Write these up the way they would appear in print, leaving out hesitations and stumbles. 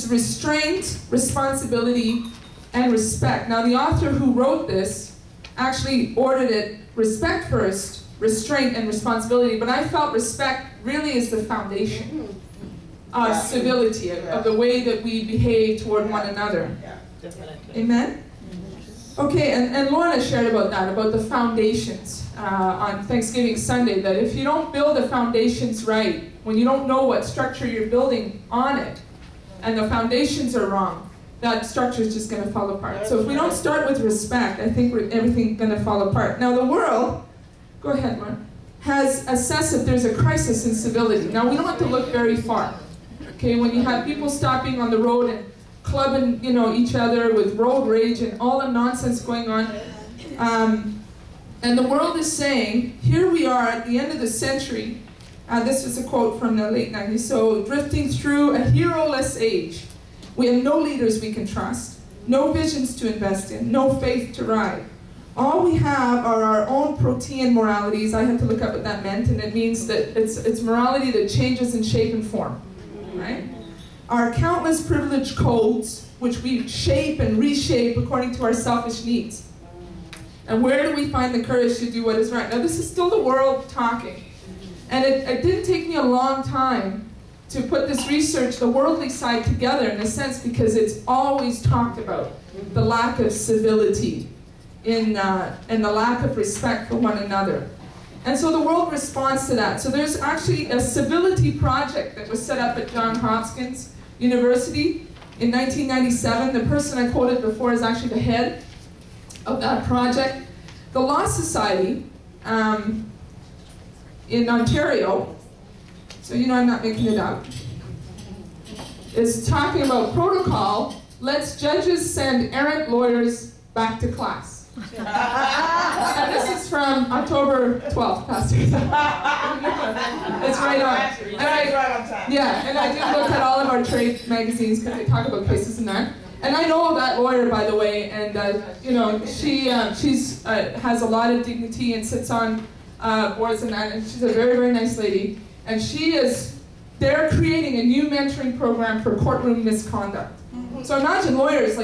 is restraint, responsibility, and respect. Now, the author who wrote this actually ordered it respect first, restraint, and responsibility, but I felt respect really is the foundation of civility, of the way that we behave toward one another. Amen? Okay, and Lorna shared about that, about the foundations on Thanksgiving Sunday, that if you don't build the foundations right, when you don't know what structure you're building on it, and the foundations are wrong, that structure is just going to fall apart. So if we don't start with respect, I think everything's going to fall apart. Now the world, go ahead, Lorna, has assessed that there's a crisis in civility. Now we don't have to look very far. Okay, when you have people stopping on the road and clubbing, each other with road rage and all the nonsense going on, and the world is saying, here we are at the end of the century. This is a quote from the late 90s. So, drifting through a hero-less age. We have no leaders we can trust, no visions to invest in, no faith to ride. All we have are our own protean moralities. I had to look up what that meant, and it means that it's morality that changes in shape and form. Right? Our countless privilege codes, which we shape and reshape according to our selfish needs. And where do we find the courage to do what is right? Now, this is still the world talking. And it didn't take me a long time to put this research, the worldly side, together in a sense, because it's always talked about, the lack of civility and the lack of respect for one another. And so the world responds to that. So there's actually a civility project that was set up at Johns Hopkins University in 1997. The person I quoted before is actually the head of that project. The Law Society in Ontario, so I'm not making it up, is talking about protocol. Let's judges send errant lawyers back to class. And this is from October 12th, Pastor. It's right on. And I did look at all of our trade magazines because they talk about cases and that. And I know that lawyer, by the way, and she has a lot of dignity and sits on boards and that, and she's a very, very nice lady. And they're creating a new mentoring program for courtroom misconduct. So imagine lawyers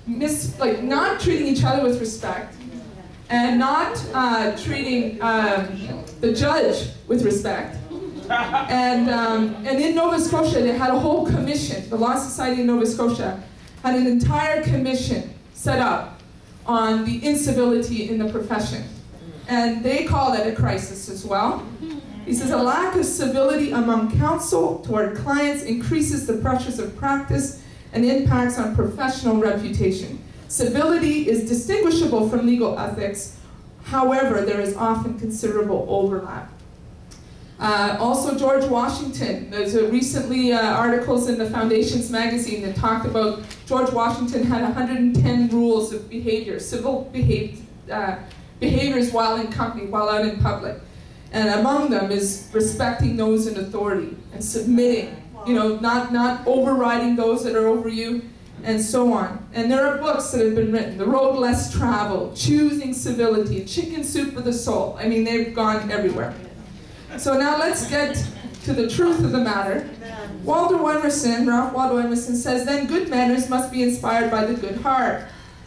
not treating each other with respect, and not treating the judge with respect. And in Nova Scotia, they had a whole commission. The Law Society in Nova Scotia had an entire commission set up on the incivility in the profession. And they call it a crisis as well. He says, a lack of civility among counsel toward clients increases the pressures of practice and impacts on professional reputation. Civility is distinguishable from legal ethics. However, there is often considerable overlap. Also, George Washington. There's recently articles in the Foundations magazine that talked about George Washington had 110 rules of behavior, civil behaviors while in company, while out in public. And among them is respecting those in authority and submitting, not overriding those that are over you, and so on. And there are books that have been written, The Road Less Traveled, Choosing Civility, Chicken Soup for the Soul. I mean, they've gone everywhere. So now let's get to the truth of the matter. Ralph Waldo Emerson says, then good manners must be inspired by the good heart.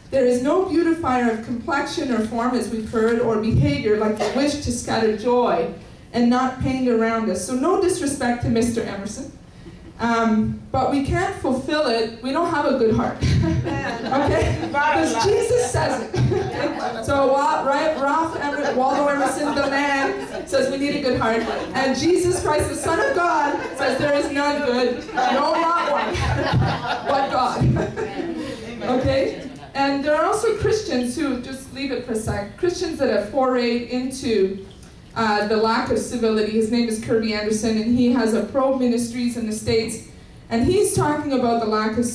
There is no beautifier of complexion or form, as we've heard, or behavior like the wish to scatter joy and not pain around us. So no disrespect to Mr. Emerson. But we can't fulfill it. We don't have a good heart. Okay? Because Jesus says it. So Ralph Waldo Emerson, the man, says we need a good heart. And Jesus Christ, the Son of God, says there is none good. No, not one. But God. Okay? And there are also Christians who, just leave it for a sec, Christians that have forayed into the lack of civility. His name is Kirby Anderson, and he has a Probe Ministries in the States. And he's talking about the lack of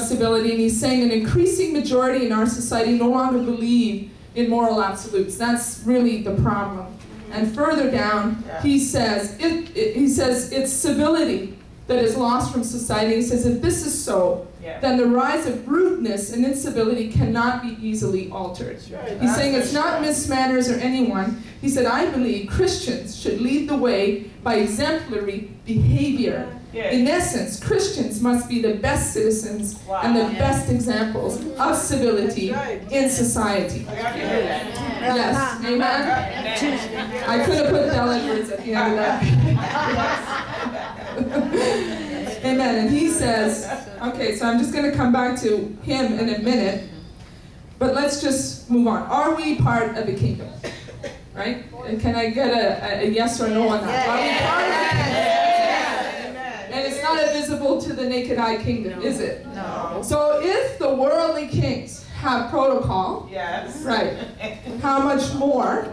civility, and he's saying an increasing majority in our society no longer believe in moral absolutes. That's really the problem. And further down, he says it's civility that is lost from society. He says if this is so, then the rise of rudeness and incivility cannot be easily altered. He's saying it's not mismanners or anyone. He said, I believe Christians should lead the way by exemplary behavior In essence, Christians must be the best citizens and the best examples of civility in society. Yes, amen? I could have put Dell words at the end of that. Amen. And he says, okay, so I'm just going to come back to him in a minute, but let's just move on. Are we part of the kingdom? Right? And can I get a yes or no on that? Are we part of the kingdom? And it's not a visible to the naked eye kingdom, is it? No. So if the worldly kings have protocol, yes, right, how much more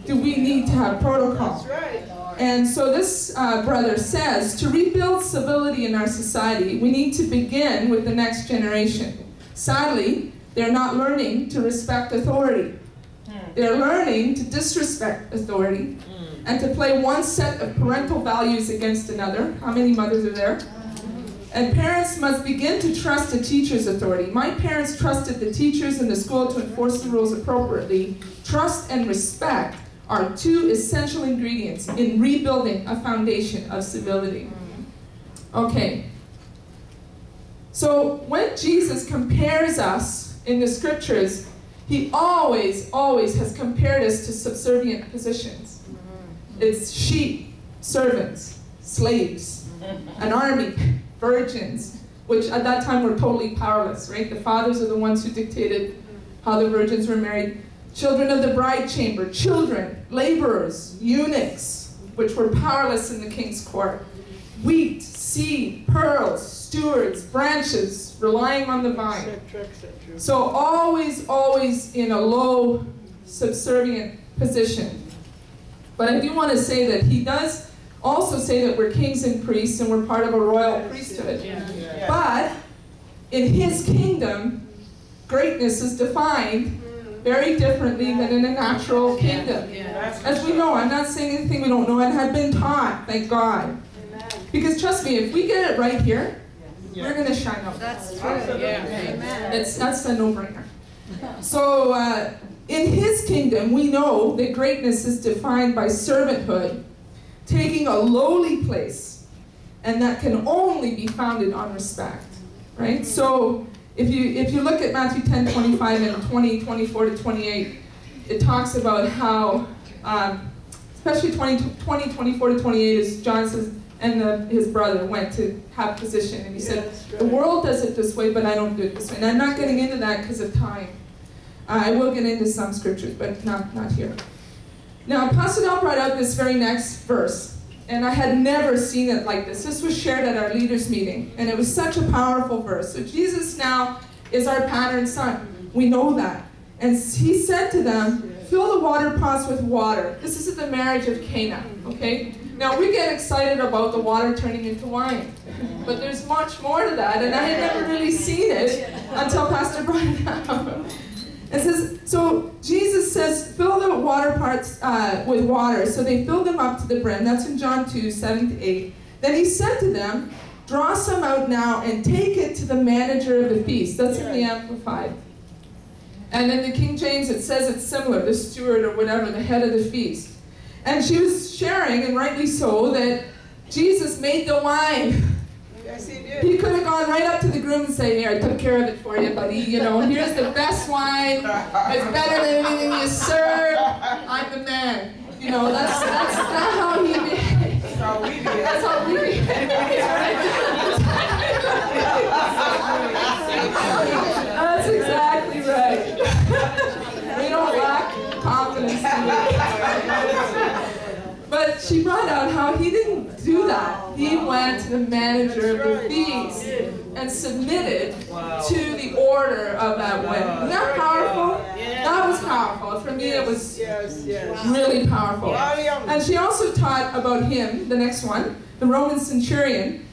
do we need to have protocol? That's right. And so this brother says, to rebuild civility in our society, we need to begin with the next generation. Sadly, they're not learning to respect authority. They're learning to disrespect authority and to play one set of parental values against another. How many mothers are there? And parents must begin to trust the teacher's authority. My parents trusted the teachers in the school to enforce the rules appropriately. Trust and respect are two essential ingredients in rebuilding a foundation of civility. Okay. So when Jesus compares us in the scriptures, he always has compared us to subservient positions. It's sheep, servants, slaves, an army, virgins, which at that time were totally powerless, right? The fathers are the ones who dictated how the virgins were married. Children of the bride chamber, children, laborers, eunuchs, which were powerless in the king's court. Wheat, seed, pearls, stewards, branches, relying on the vine. So always in a low, subservient position. But I do want to say that he does also say that we're kings and priests and we're part of a royal priesthood. But in his kingdom, greatness is defined very differently than in a natural kingdom. As we know, I'm not saying anything we don't know and have been taught, thank God. Because trust me, if we get it right here, we're going to shine out. That's true. Amen. That's a no-brainer. So in his kingdom, we know that greatness is defined by servanthood, taking a lowly place, and that can only be founded on respect. Right? So if you look at Matthew 10:25 and 20:24-28, it talks about how, especially 20:24-28, as John says, and his brother went to have position, and he said, the world does it this way, but I don't do it this way. And I'm not getting into that because of time. I will get into some scriptures, but not here. Now, Pastor Del brought out this very next verse, and I had never seen it like this. This was shared at our leaders' meeting, and it was such a powerful verse. So Jesus now is our pattern son. We know that. And he said to them, fill the water pots with water. This is at the marriage of Cana, okay? Now, we get excited about the water turning into wine, but there's much more to that, and I had never really seen it until Pastor brought it up. It says, so Jesus says, fill the water pots with water. So they filled them up to the brim. That's in John 2:7-8. Then he said to them, draw some out now and take it to the manager of the feast. That's in the Amplified. And in the King James, it says it's similar, the steward or whatever, the head of the feast. And she was sharing, and rightly so, that Jesus made the wine. Yes, he did. He could have gone right up to the groom and said, here, I took care of it for you, buddy. You know, here's the best wine. It's better than anything you serve. I'm the man. You know, that's not how he behaved. That's how we behave. That's how we behave. That's exactly right. We don't lack confidence in it. But she brought out how he didn't do that. He went to the manager of the feast and submitted to the order of that wedding. Isn't that powerful? That was powerful. For me, it was really powerful. And she also taught about him, the next one, the Roman centurion.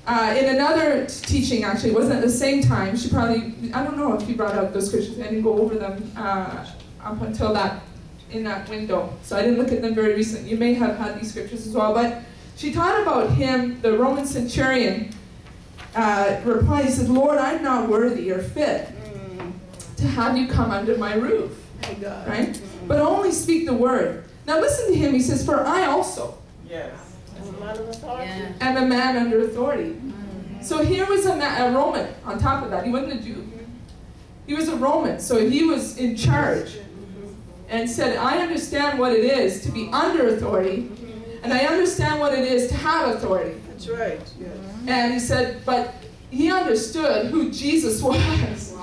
In another teaching, actually, it wasn't at the same time. She probably, I don't know if she brought out those scriptures. I didn't go over them up until that, in that window. So I didn't look at them very recently. You may have had these scriptures as well. But she taught about him, the Roman centurion, replied, he said, Lord, I'm not worthy or fit to have you come under my roof. Right? But only speak the word. Now listen to him. He says, for I also. Yes. And a man under authority. So here was a Roman on top of that. He wasn't a Jew. He was a Roman, so he was in charge. And said, I understand what it is to be under authority, and I understand what it is to have authority. That's right, yes. And he said, but he understood who Jesus was.